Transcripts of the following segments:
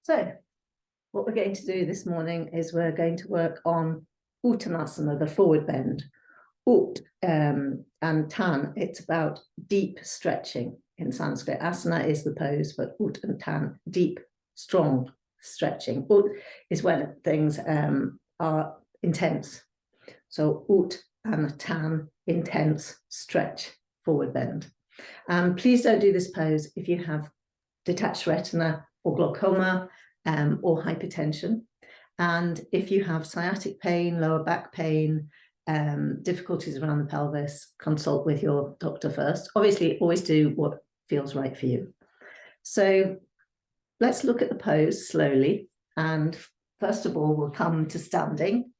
So what we're going to do this morning is we're going to work on Uttanasana, the forward bend. Ut and Tan, it's about deep stretching in Sanskrit. Asana is the pose, but Ut and Tan, deep, strong stretching. Ut is when things are intense. So Ut and Tan, intense stretch, forward bend. Please don't do this pose if you have detached retina or glaucoma or hypertension. And if you have sciatic pain, lower back pain, difficulties around the pelvis, consult with your doctor first. Obviously, always do what feels right for you. So let's look at the pose slowly. And first of all, we'll come to standing.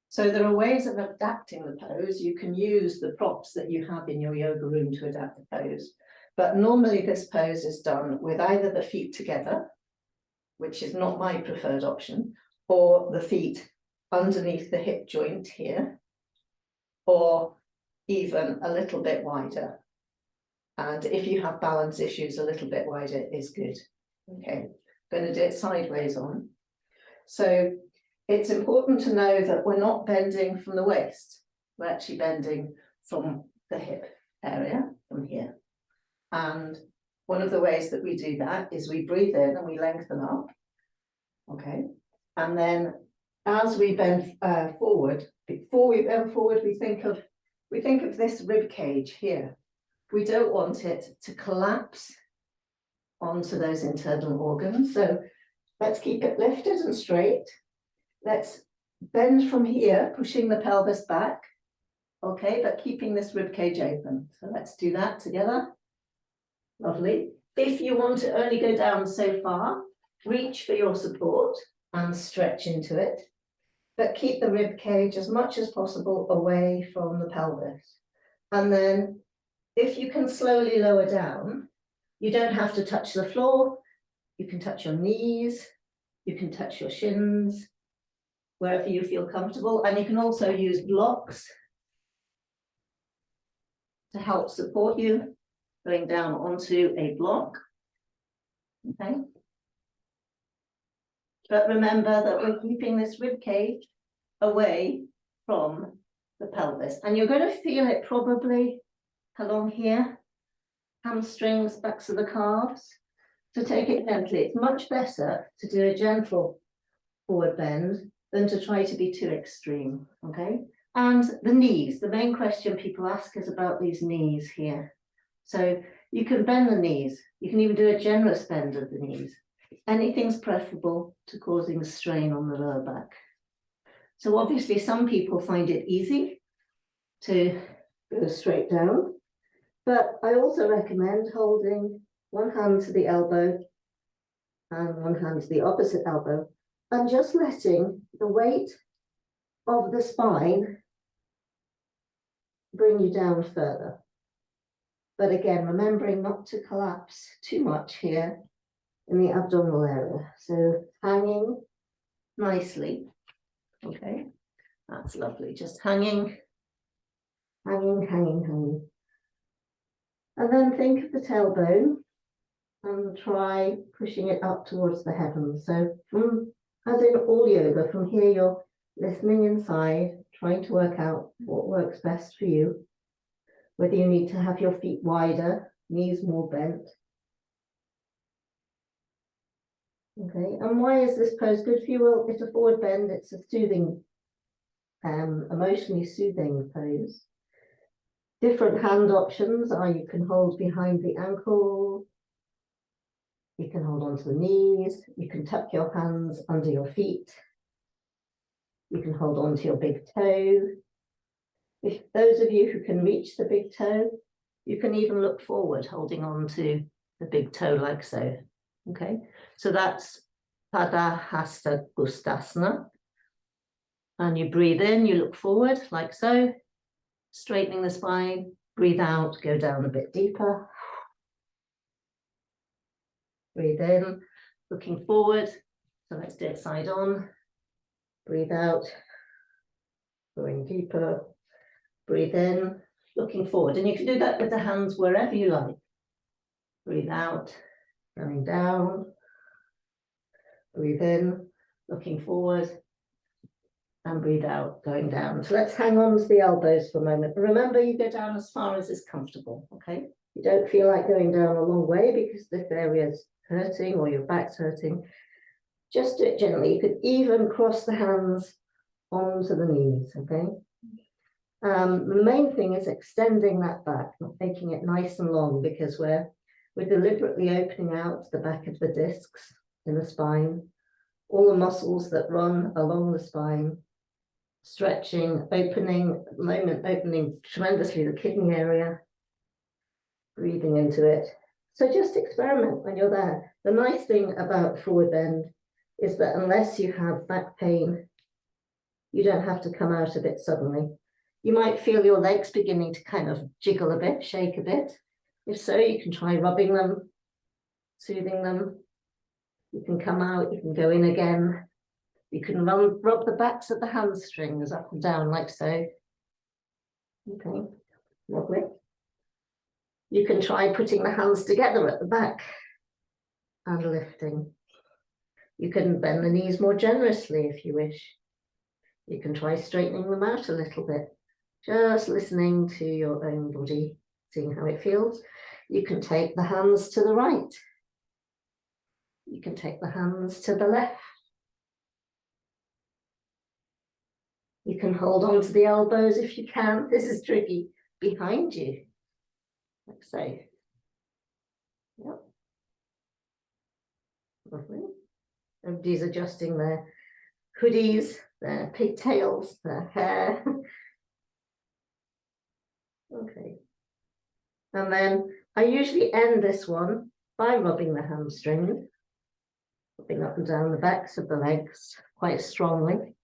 So there are ways of adapting the pose. You can use the props that you have in your yoga room to adapt the pose. But normally this pose is done with either the feet together, which is not my preferred option, or the feet underneath the hip joint here, or even a little bit wider. And if you have balance issues, a little bit wider is good. Okay, I'm going to do it sideways on. So it's important to know that we're not bending from the waist. We're actually bending from the hip area, from here. And one of the ways that we do that is we breathe in and we lengthen up. Okay. And then as we bend forward, before we bend forward, we think of this rib cage here. We don't want it to collapse onto those internal organs. So let's keep it lifted and straight. Let's bend from here, pushing the pelvis back. Okay, but keeping this rib cage open. So let's do that together. Lovely. If you want to only go down so far, reach for your support and stretch into it, but keep the rib cage as much as possible away from the pelvis. And then if you can slowly lower down, you don't have to touch the floor. You can touch your knees, you can touch your shins, wherever you feel comfortable. And you can also use blocks to help support you, going down onto a block. Okay. But remember that we're keeping this rib cage away from the pelvis. And you're going to feel it probably along here, hamstrings, backs of the calves. So take it gently. It's much better to do a gentle forward bend than to try to be too extreme, okay? And the knees, the main question people ask is about these knees here. So you can bend the knees. You can even do a generous bend of the knees. Anything's preferable to causing strain on the lower back. So obviously some people find it easy to go straight down, but I also recommend holding one hand to the elbow and one hand to the opposite elbow and just letting the weight of the spine bring you down further. But again, remembering not to collapse too much here in the abdominal area. So hanging nicely. Okay, that's lovely. Just hanging. And then think of the tailbone and try pushing it up towards the heavens. So as in all yoga, from here you're listening inside, trying to work out what works best for you, whether you need to have your feet wider, knees more bent. Okay, and why is this pose good for you? Well, it's a forward bend, it's a soothing, emotionally soothing pose. Different hand options are you can hold behind the ankle, you can hold onto the knees, you can tuck your hands under your feet, you can hold onto your big toe. If those of you who can reach the big toe, you can even look forward, holding on to the big toe like so. Okay, so that's Padahasta Gustasana. And you breathe in, you look forward like so, straightening the spine, breathe out, go down a bit deeper. Breathe in, looking forward. So let's do it side on. Breathe out, going deeper. Breathe in, looking forward. And you can do that with the hands wherever you like. Breathe out, going down. Breathe in, looking forward. And breathe out, going down. So let's hang on to the elbows for a moment. Remember, you go down as far as is comfortable, okay? You don't feel like going down a long way because this area is hurting or your back's hurting. Just do it gently. You could even cross the hands onto the knees, okay? The main thing is extending that back, not making it nice and long, because we're deliberately opening out the back of the discs in the spine, all the muscles that run along the spine, stretching, opening, at the moment opening tremendously the kidney area, breathing into it. So just experiment when you're there. The nice thing about forward bend is that unless you have back pain, you don't have to come out of it suddenly. You might feel your legs beginning to kind of jiggle a bit, shake a bit. If so, you can try rubbing them, soothing them. You can come out, you can go in again. You can rub the backs of the hamstrings up and down like so. Okay, lovely. You can try putting the hands together at the back and lifting. You can bend the knees more generously if you wish. You can try straightening them out a little bit, just listening to your own body, seeing how it feels. You can take the hands to the right. You can take the hands to the left. You can hold on to the elbows if you can. This is tricky. Behind you, like so. Yep. Lovely. Everybody's adjusting their hoodies, their pigtails, their hair. Okay. And then I usually end this one by rubbing the hamstring, rubbing up and down the backs of the legs quite strongly.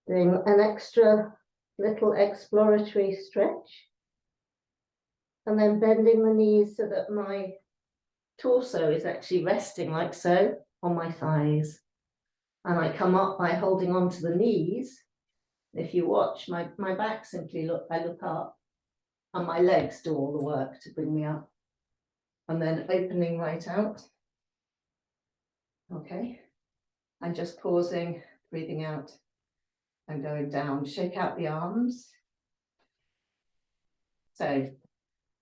Doing an extra little exploratory stretch. And then bending the knees so that my torso is actually resting like so on my thighs. And I come up by holding on to the knees. If you watch, my back simply I look up, and my legs do all the work to bring me up. And then opening right out. Okay. And just pausing, breathing out, and going down. Shake out the arms. So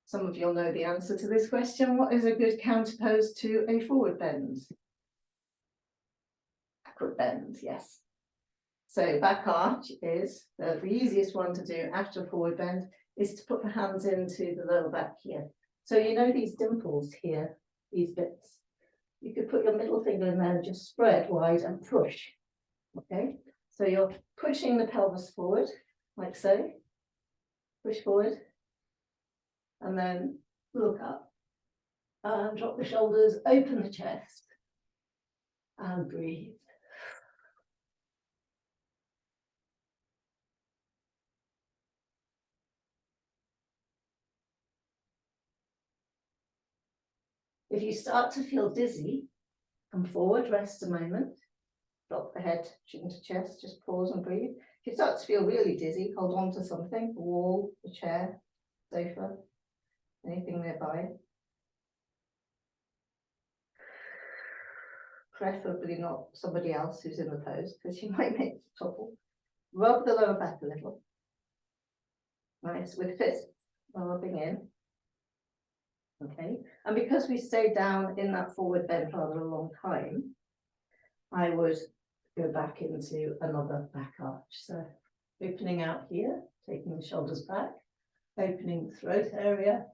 some of you'll know the answer to this question. What is a good counter pose to a forward bend? Backward bend, yes. So back arch is the easiest one to do after a forward bend, is to put the hands into the lower back here. So you know these dimples here, these bits. You could put your middle finger in there and just spread wide and push. Okay, so you're pushing the pelvis forward, like so. Push forward. And then look up. And drop the shoulders, open the chest. And breathe. If you start to feel dizzy, come forward, rest a moment. Drop the head, chin to chest, just pause and breathe. If you start to feel really dizzy, hold on to something, the wall, the chair, sofa, anything nearby. Preferably not somebody else who's in the pose, because you might make it topple. Rub the lower back a little. Nice, with fists, rubbing in. Okay, and because we stayed down in that forward bend rather a long time, I would go back into another back arch. So opening out here, taking the shoulders back, opening the throat area.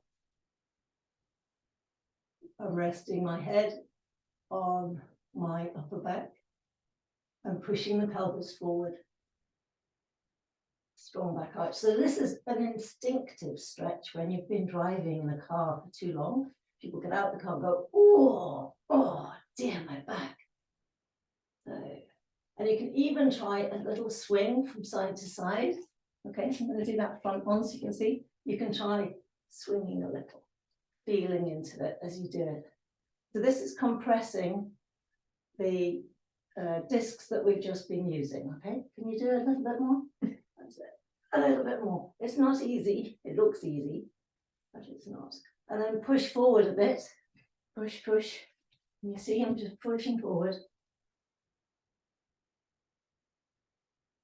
I'm resting my head on my upper back and pushing the pelvis forward. Strong back arch. So this is an instinctive stretch when you've been driving in a car for too long. People get out of the car and go, oh dear, my back. So, and you can even try a little swing from side to side. Okay, so I'm going to do that front one so you can see. You can try swinging a little, feeling into it as you do it. So this is compressing the discs that we've just been using. Okay, can you do a little bit more? That's it. A little bit more. It's not easy. It looks easy. but it's not. And then push forward a bit, push, push. And you see I'm just pushing forward.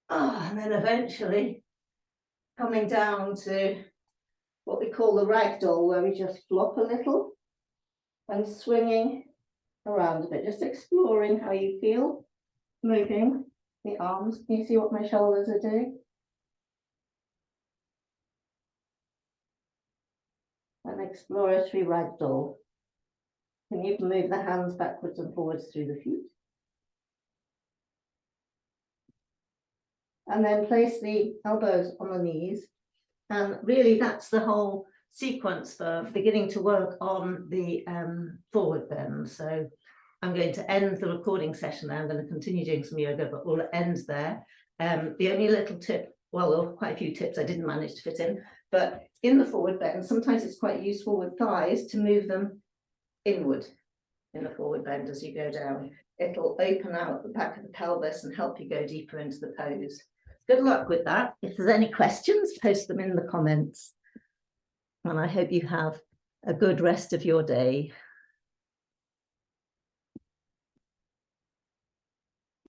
And then eventually coming down to what we call the ragdoll, where we just flop a little and swinging around a bit, just exploring how you feel, moving the arms. Can you see what my shoulders are doing? An exploratory ragdoll. And you can move the hands backwards and forwards through the feet. And then place the elbows on the knees. And really that's the whole sequence for beginning to work on the forward bend. So I'm going to end the recording session there. I'm going to continue doing some yoga, but we'll end there. The only little tip, well, there were quite a few tips I didn't manage to fit in, but in the forward bend, sometimes it's quite useful with thighs to move them inward in the forward bend as you go down. It'll open out the back of the pelvis and help you go deeper into the pose. Good luck with that. If there's any questions, post them in the comments. And I hope you have a good rest of your day.